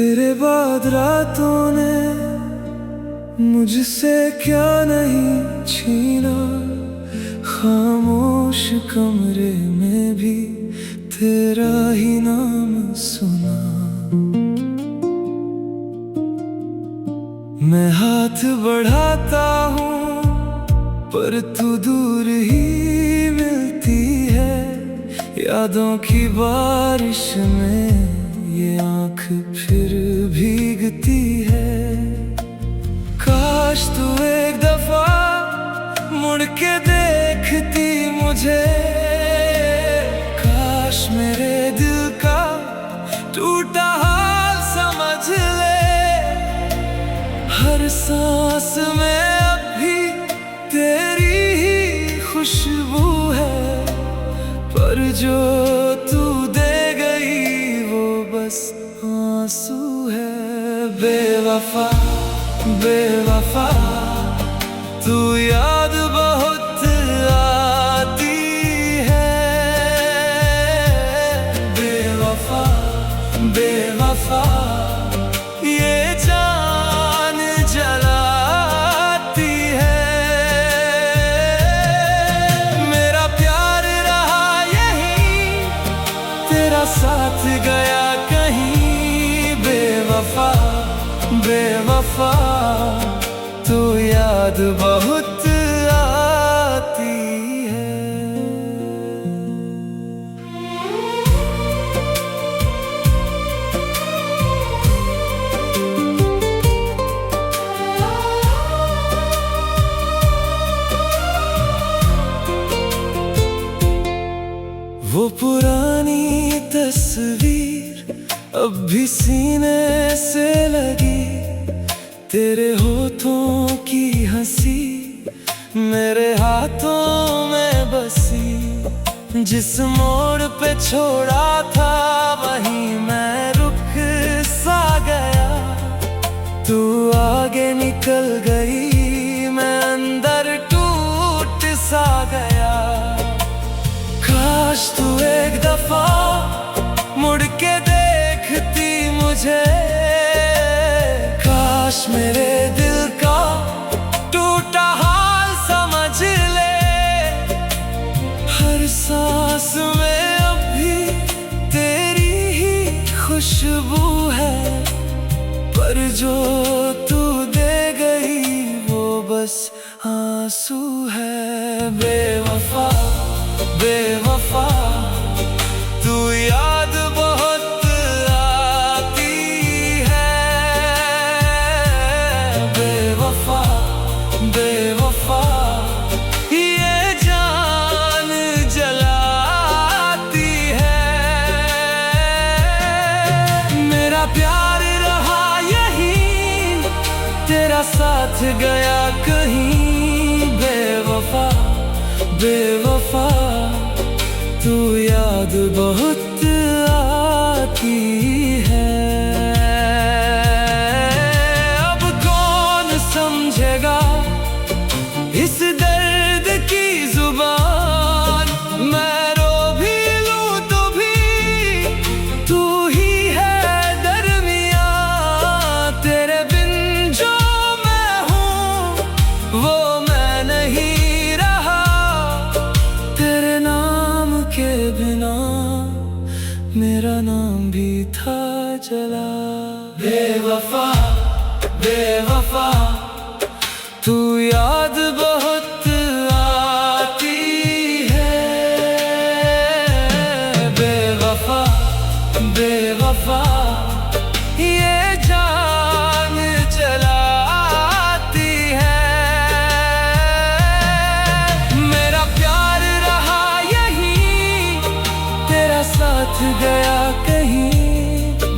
तेरे बाद रातों ने मुझसे क्या नहीं छीना, खामोश कमरे में भी तेरा ही नाम सुना। मैं हाथ बढ़ाता हूँ पर तू दूर ही मिलती है, यादों की बारिश में ये आँख फिर भीगती है। काश तू एक दफा मुड़ के देखती मुझे, काश मेरे दिल का टूटा हाल समझ ले। हर सांस में अब भी तेरी ही खुशबू है, पर जो तू दे गई वो बस आंसू है। बेवफा बेवफा तू याद बहुत आती है। बेवफा बेवफा ये जान जलाती है। मेरा प्यार रहा यहीं, तेरा साथ गया कहीं। बेवफा बेवफा तू याद बहुत आती है। वो पुरानी तस्वीर अब भी सीने से लगी, तेरे होठों की हंसी मेरे हाथों में बसी। जिस मोड़ पे छोड़ा था वहीं मैं रुक सा गया, तू आगे निकल गई मैं अंदर टूट सा गया। काश तू एक दफा मुड़ के देखती मुझे, काश मेरे दिल का टूटा हाल समझ ले। हर सांस में अब भी तेरी ही खुशबू है, पर जो तू दे गई वो बस आंसू है। बेवफा बेवफा तू याद बहुत आती है। बेवफा बेवफा ये जान जलाती है। मेरा प्यार रहा यहीं, तेरा साथ गया कहीं। बेवफा बेवफा तू याद बहुत आती है। अब कौन समझेगा इस दर्द की जुबान, मैं रो भी लूं तो भी तू ही है दरमियां। तेरे बिन जो मैं हूँ वो मैं नहीं रहा, तेरे नाम के बिना मेरा नाम भी था जला। बेवफा बेवफा तू याद बहुत आती है। बेवफा बेवफा ये जान जलाती है। मेरा प्यार रहा यहीं, तेरा साथ गया कहीं।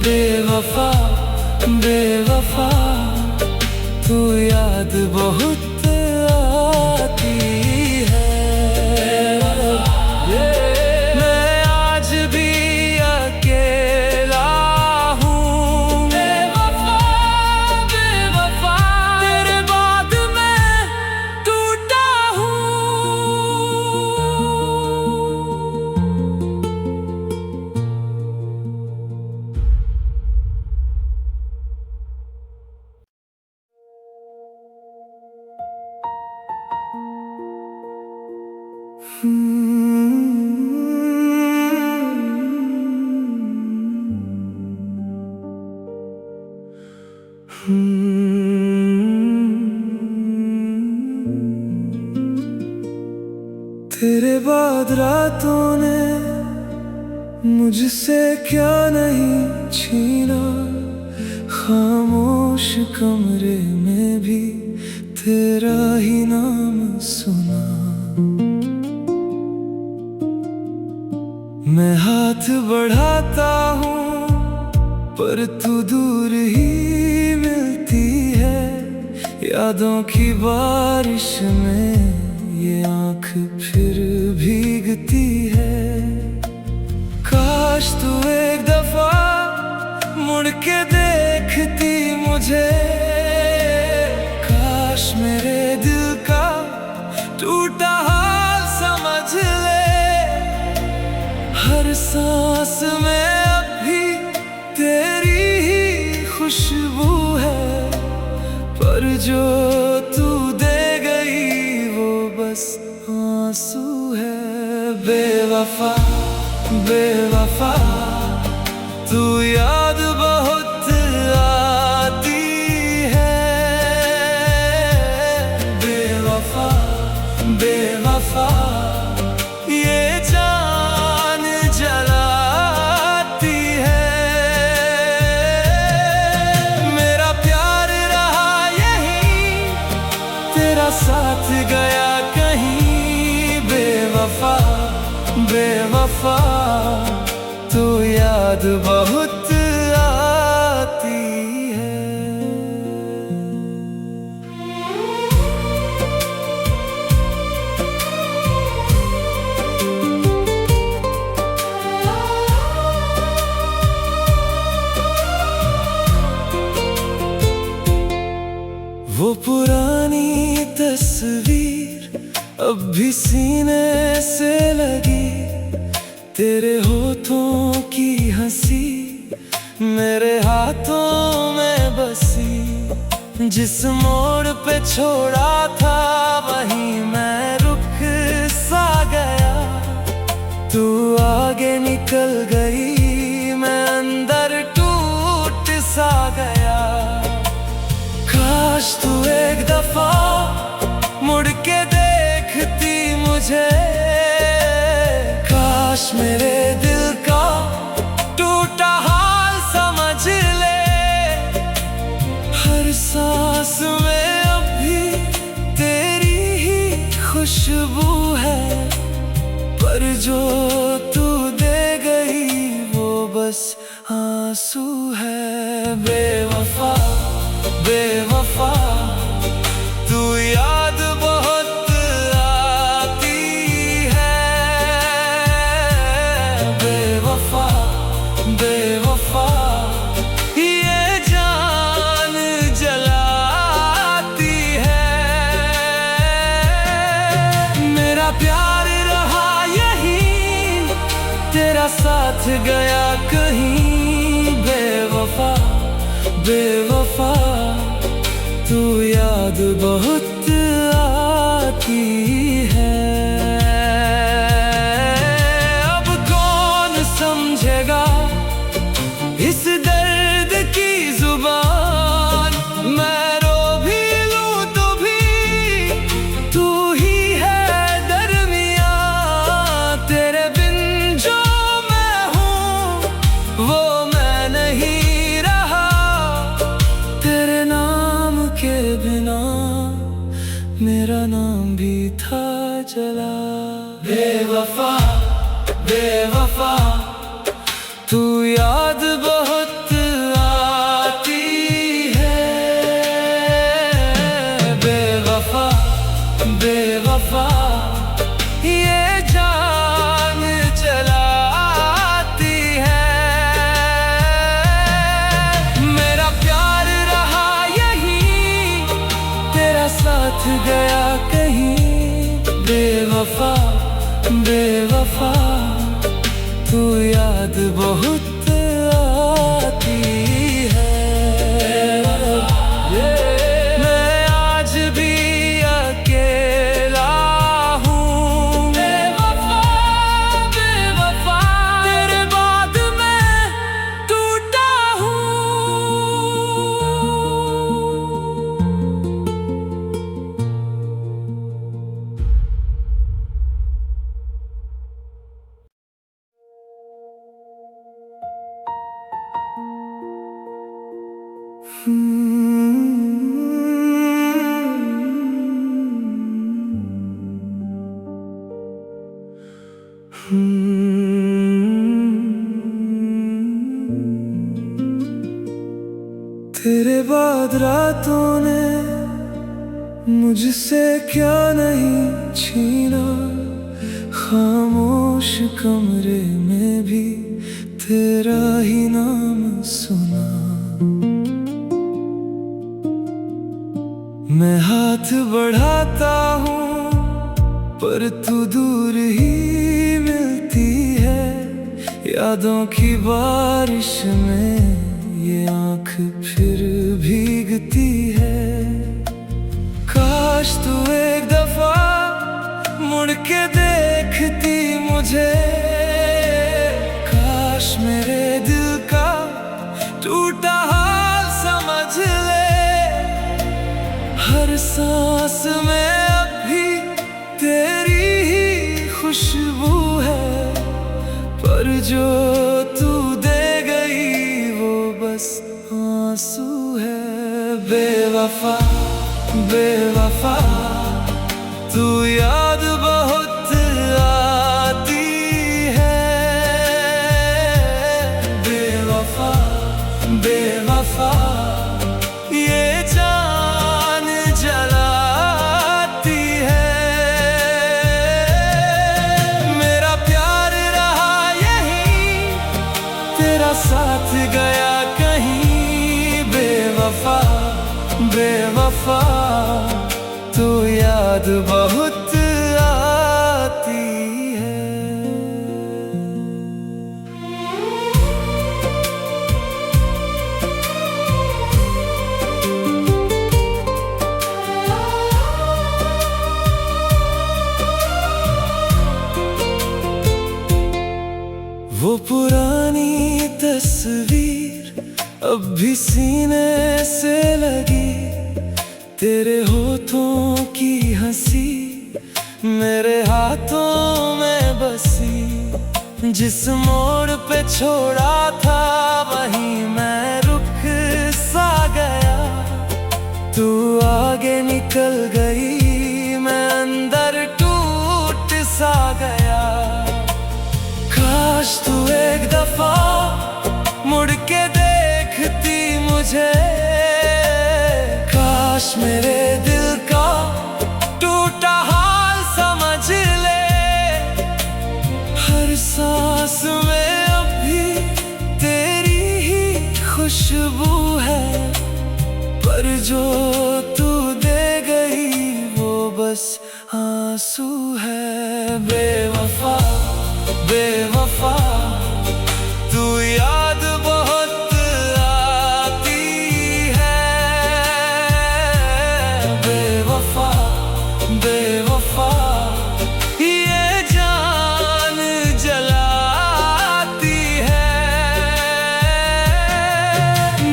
बेवफा बेवफा तू याद बहुत आती है। मैं आज भी अकेला हूँ। बेवफा बेवफा तेरे बाद मैं टूटा हूँ। तूने मुझसे क्या नहीं छीना, खामोश कमरे में भी तेरा ही नाम सुना। मैं हाथ बढ़ाता हूँ पर तू दूर ही मिलती है, यादों की बारिश में ये आँख फिर भीगती है। काश तू एक दफा मुड़ के देखती मुझे, काश मेरे दिल का टूटा हाल समझ ले। हर सांस में अब भी तेरी ही खुशबू है, पर जो तू दे गई वो बस आंसू है। बेवफा बेवफा तू याद बहुत आती है। बेवफा बेवफा ये जान जलाती है। मेरा प्यार रहा यहीं, तेरा साथ गया कहीं। बेवफा बेवफा तू याद बहुत आती है। वो पुरानी तस्वीर अब भी सीने से लगी, तेरे होठों की हंसी मेरे हाथों में बसी। जिस मोड़ पे छोड़ा था वहीं मैं रुक सा गया, तू आगे निकल गई मैं अंदर टूट सा गया। काश तू एक दफा मुड़ के देखती मुझे, काश मेरे दिल का टूटा हाल समझ ले। हर सांस में अब भी तेरी ही खुशबू है, पर जो तू दे गई वो बस आंसू है। बेवफा बेवफा तू याद बहुत आती है। बेवफा बेवफा ये जान जलाती है। मेरा प्यार रहा यहीं, तेरा साथ गया कहीं। बेवफा बेवफा तू याद बहुत आती है। अब कौन समझेगा इस दर्द की जुबान, मैं रो भी लूं तो भी तू ही है दरमियां। तेरे बिन जो मैं हूँ वो मैं नहीं रहा, तेरे नाम के बिना मेरा नाम भी था जला। बेवफा बेवफा तू याद बहुत आती है। बेवफा बेवफा ये जान जलाती है। मेरा प्यार रहा यहीं, तेरा साथ गया कहीं। बेवफा बेवफा तू याद बहुत आती है। मैं आज भी अकेला हूँ। बेवफा बेवफा तेरे बाद मैं टूटा हूँ। तेरे बाद रातों ने मुझसे क्या नहीं छीना, खामोश कमरे में भी तेरा ही नाम सुना। मैं हाथ बढ़ाता हूँ पर तू दूर ही मिलती है, यादों की बारिश में ये आँख फिर भीगती है। काश तू एक दफा मुड़ के देखती मुझे, काश मेरे दिल का टूटा हाल समझ ले। हर सांस में अब भी तेरी ही खुशबू है, पर जो तू दे गई वो बस आंसू है। बेवफा बेवफा तू याद बहुत आती है। बेवफा बेवफा ये जान जलाती है। मेरा प्यार रहा यहीं, तेरा साथ गया कहीं। बेवफा बेवफा तू याद बहुत आती है। वो पुरानी तस्वीर अब भी सीने से लगी, तेरे होठों की हंसी मेरे हाथों में बसी। जिस मोड़ पे छोड़ा था वहीं मैं रुक सा गया, तू आगे निकल गई मैं अंदर टूट सा गया। काश तू एक दफा मुड़ के देखती मुझे, काश मेरे दिल का टूटा हाल समझ ले। हर सांस में अब भी तेरी ही खुशबू है, पर जो तू दे गई वो बस आंसू है। बेवफा बेवफा तू याद बहुत आती है। बेवफा बेवफा ये जान जलाती है।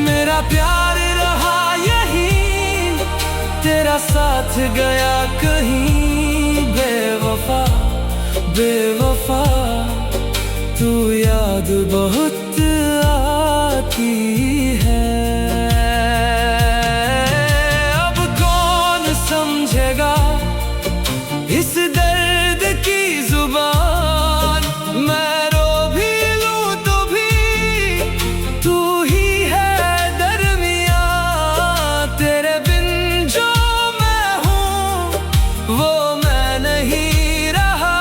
मेरा प्यार रहा यहीं, तेरा साथ गया कहीं। बेवफा बेवफा तू याद बहुत आती है। अब कौन समझेगा इस दर्द की जुबान, मैं रो भी लूं तो भी तू ही है दरमियां। तेरे बिन जो मैं हूँ वो मैं नहीं रहा,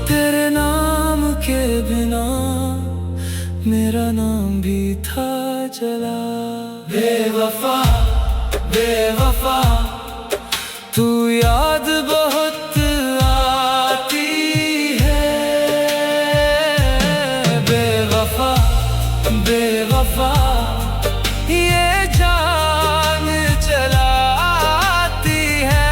तेरे नाम के बिना मेरा नाम भी था चला। बेवफा बेवफा तू याद बहुत आती है। बेवफा बेवफा ये जान जलाती है।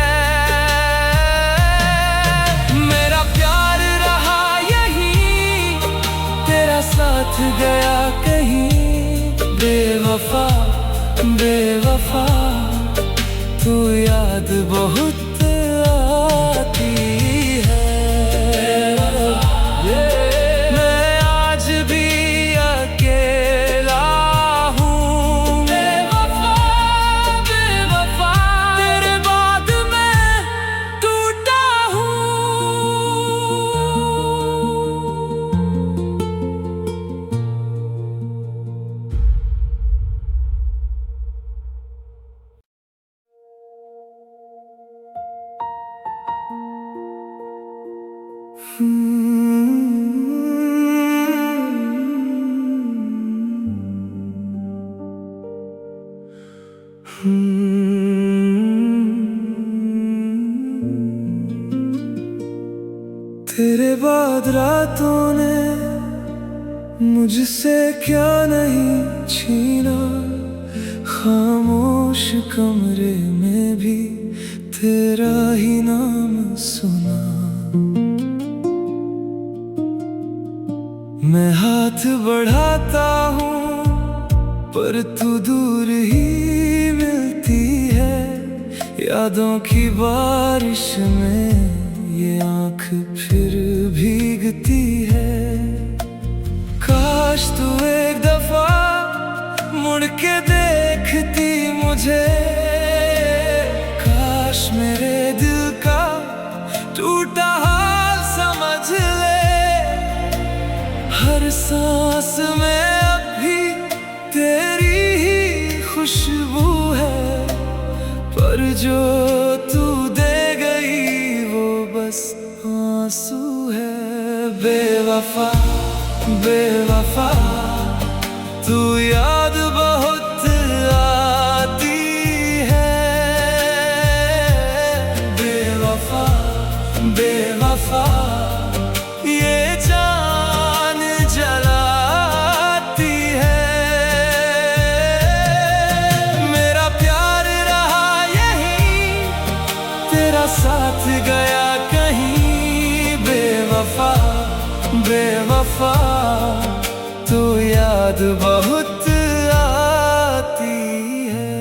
मेरा प्यार रहा यहीं, तेरा साथ गया कहीं। बेवफा बेवफा तू याद बहुत आती है। मैं आज भी अकेला हूँ। बेवफा बेवफा तेरे बाद मैं टूटा हूँ। तेरे बाद रातों ने मुझसे क्या नहीं छीना, खामोश कमरे में भी तेरा ही नाम सुना। मैं हाथ बढ़ाता हूँ पर तू दूर ही मिलती है, यादों की बारिश में ये आँख फिर भीगती है। काश तू एक दफा मुड़ के देखती मुझे, काश मेरे दिल का टूटा हाल समझ ले। हर सांस में अब भी तेरी ही खुशबू है, पर जो तू दे गई वो बस आंसू है। बेवफा बेवफा तू याद बहुत आती है। बेवफा बेवफा ये जान जलाती है। मेरा प्यार रहा यहीं, तेरा साथ गया कहीं। बेवफा बेवफा तू याद बहुत आती है।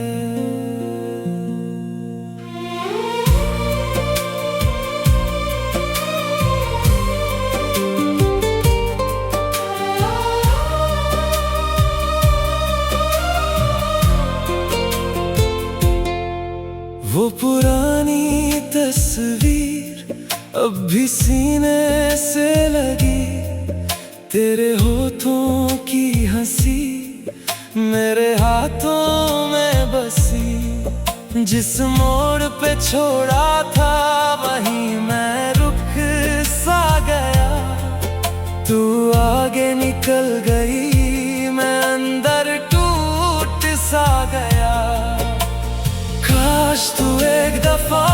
वो पुरानी तस्वीर अब भी सीने से लगी, तेरे होठों की हंसी मेरे हाथों में बसी। जिस मोड़ पे छोड़ा था वहीं मैं रुक सा गया, तू आगे निकल गई मैं अंदर टूट सा गया। काश तू एक दफा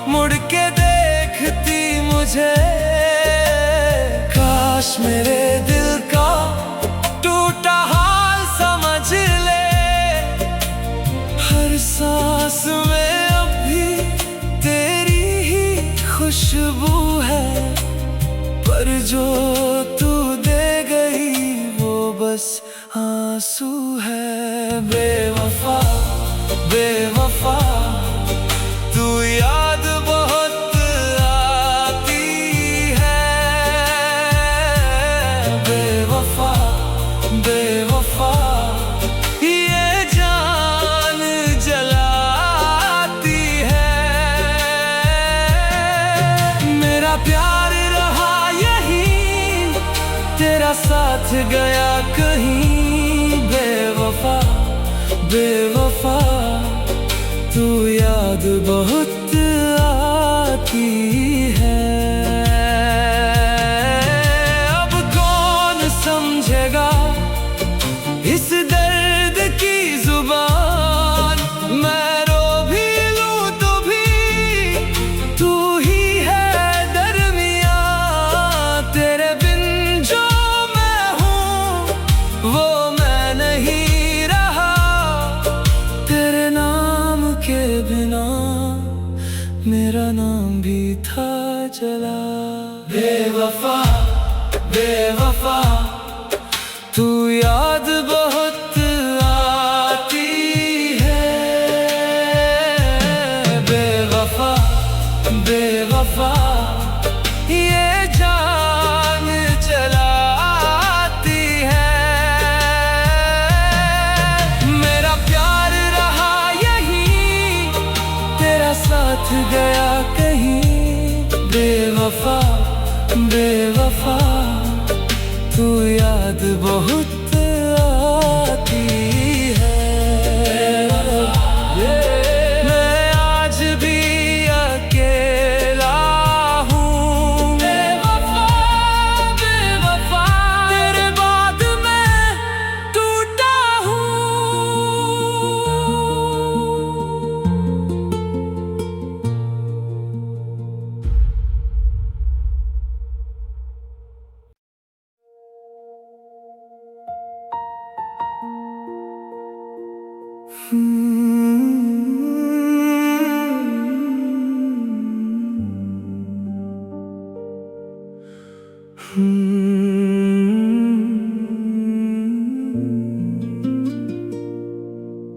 मुड़ के देखती मुझे, काश मेरे दिल का टूटा हाल समझ ले। हर सांस में अब भी तेरी ही खुशबू है, पर जो तू दे गई वो बस आंसू है। बेवफा बेवफा तू याद बहुत आती है। बेवफा बेवफा ये जान जलाती है। मेरा प्यार रहा यहीं, तेरा साथ गया कहीं। बेवफा बेवफा तू याद बहुत आती है। अब कौन समझेगा इस दर्द की जुबान, मैं रो भी लूं तो भी तू ही है दरमियां। तेरे बिन जो मैं हूँ वो मैं नहीं रहा, तेरे नाम के बिना मेरा नाम भी था चला। बेवफा बेवफा तू याद बहुत आती है। बेवफा बेवफा ये जान जलाती है। मेरा प्यार रहा यहीं, तेरा साथ गया कहीं। बेवफा बेवफा तू याद बहुत आती है। मैं आज भी अकेला हूँ,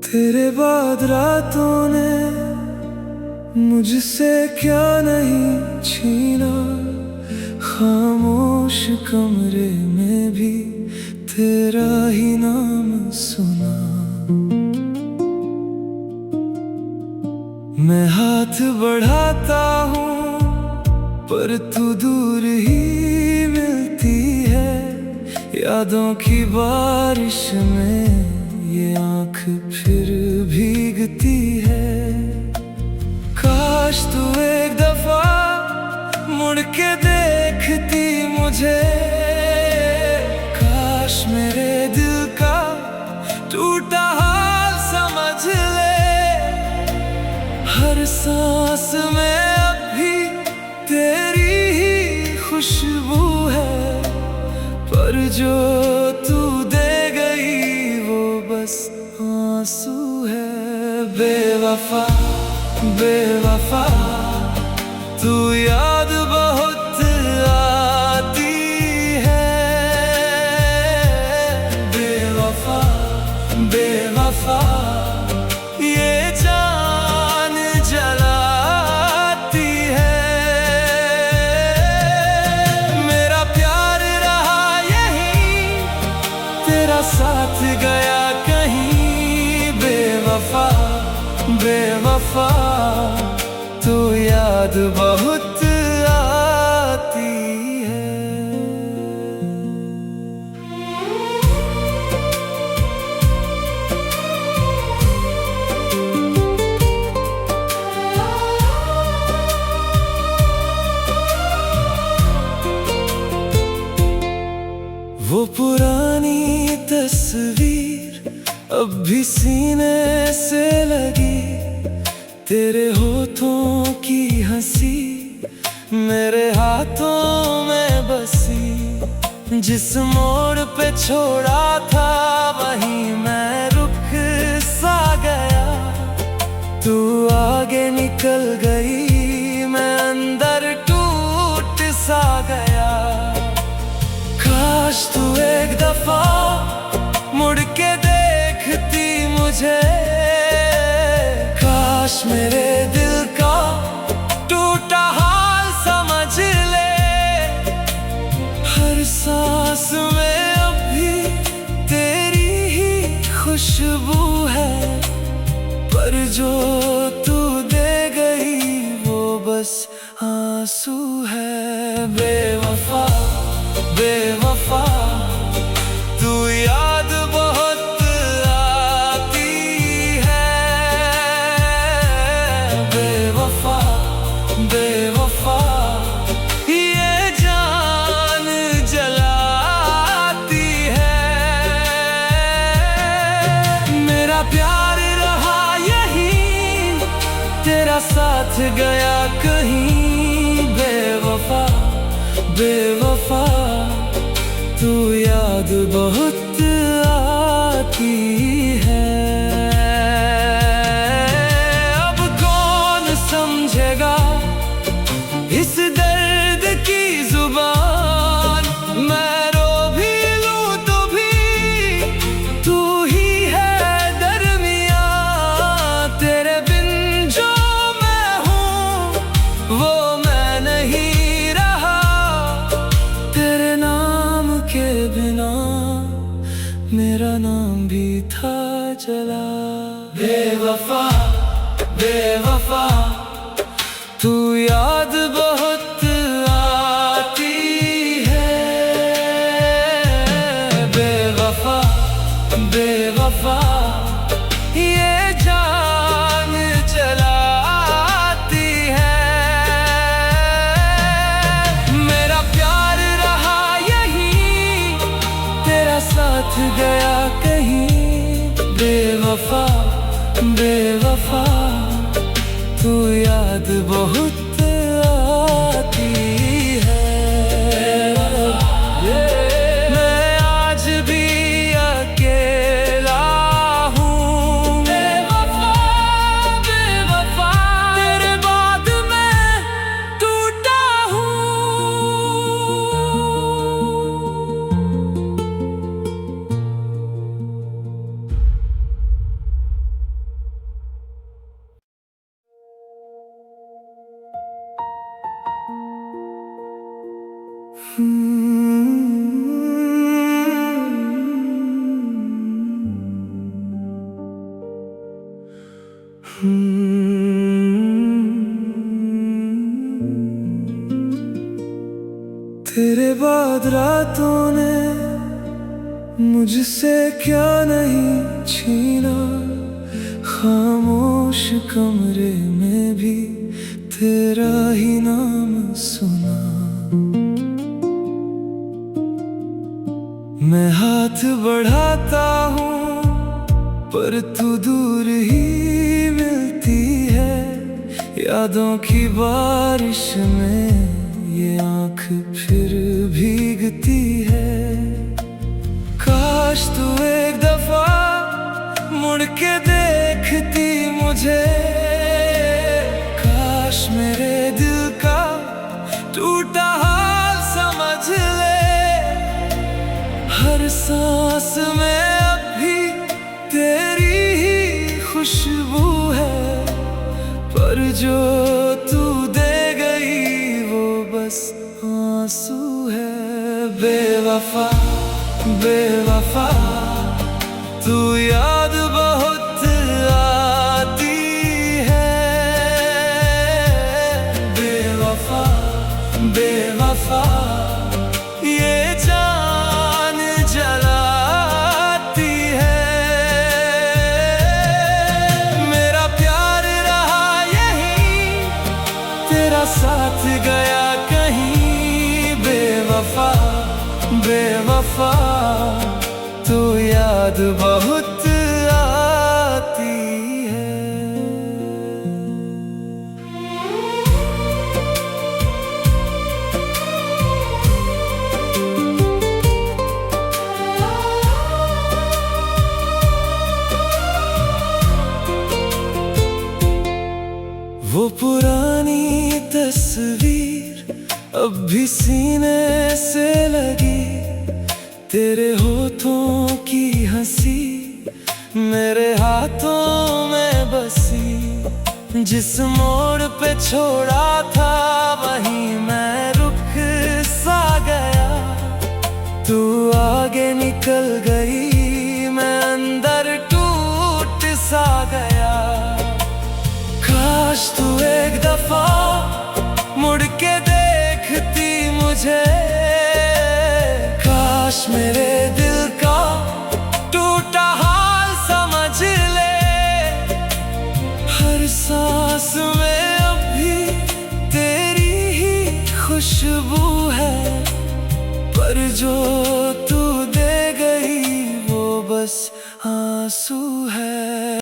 तेरे बाद रातों ने मुझसे क्या नहीं छीना, खामोश कमरे में भी तेरा ही नाम सुना। मैं हाथ बढ़ाता हूँ पर तू दूर ही मिलती है, यादों की बारिश में ये आँख फिर भीगती है। काश तू एक दफा मुड़ के देखती मुझे, काश मेरे दिल का टूटा हाल समझ ले। हर सांस में अब भी तेरी ही खुशबू है, पर जो तू दे गई वो बस आंसू है। बेवफा बेवफा तू याद बहुत आती है। बेवफा बेवफा ये जान जलाती है। मेरा प्यार रहा यहीं, तेरा साथ गया कहीं। बेवफा बेवफा तू याद बहुत आती है। वो पुरानी तस्वीर अब भी सीने से लगी, तेरे होठों की हंसी मेरे हाथों में बसी। जिस मोड़ पे छोड़ा था वहीं मैं रुक सा गया, तू आगे निकल गई मैं अंदर टूट सा गया। काश तू एक दफा मुड़ के देखती मुझे, काश मेरे दिल का टूटा हाल समझ ले। हर सांस में अब भी तेरी ही खुशबू है, पर जो तू दे गई वो बस आंसू है। बेवफा बेवफा तू याद बहुत आती है। बेवफा बेवफा ये जान जलाती है। मेरा प्यार रहा यहीं, तेरा साथ गया कहीं। बेवफा बेवफा तू याद बहुत आती है। अब कौन समझेगा इस दर्द की जुबान, मैं रो भी लूं तो भी तू ही है दरमियां। तेरे बिन जो मैं हूँ वो मैं नहीं रहा, तेरे नाम के बिना मेरा नाम भी था जला। बेवफा बेवफा तू याद बहुत आती है। बेवफा बेवफा ये जान जलाती है। मेरा प्यार रहा यहीं, तेरा साथ गया कहीं। बेवफा बेवफा तू याद बहुत आती है। मैं आज भी अकेला हूँ। बेवफा बेवफा तेरे बाद मैं टूटा हूँ। तेरे बाद रातों ने मुझसे क्या नहीं छीना, खामोश कमरे में भी तेरा ही नाम सुना। मैं हाथ बढ़ाता हूँ पर तू दूर ही मिलती है, यादों की बारिश में ये आँख फिर भीगती है। काश तू एक दफा मुड़ के देखती मुझे, काश मेरे दिल का टूटा हाल समझ ले। हर सांस में अब भी तेरी ही खुशबू है, पर जो तू दे गई वो बस आंसू है। बेवफा बेवफा तू याद बहुत आती है। बेवफा बेवफा ये जान जलाती है। मेरा प्यार रहा यहीं, तेरा साथ गया कहीं। बेवफा बेवफा तू याद बहुत आती है। वो पुरानी तस्वीर अब भी सीने से लगी, तेरे होठों की हंसी मेरे हाथों में बसी। जिस मोड़ पे छोड़ा था वहीं मैं रुक सा गया, तू आगे निकल गई मैं अंदर टूट सा गया। काश तू एक दफा मुड़ के देखती मुझे, काश मेरे दिल का टूटा हाल समझ ले। हर सांस में अब भी तेरी ही खुशबू है, पर जो तू दे गई वो बस आंसू है।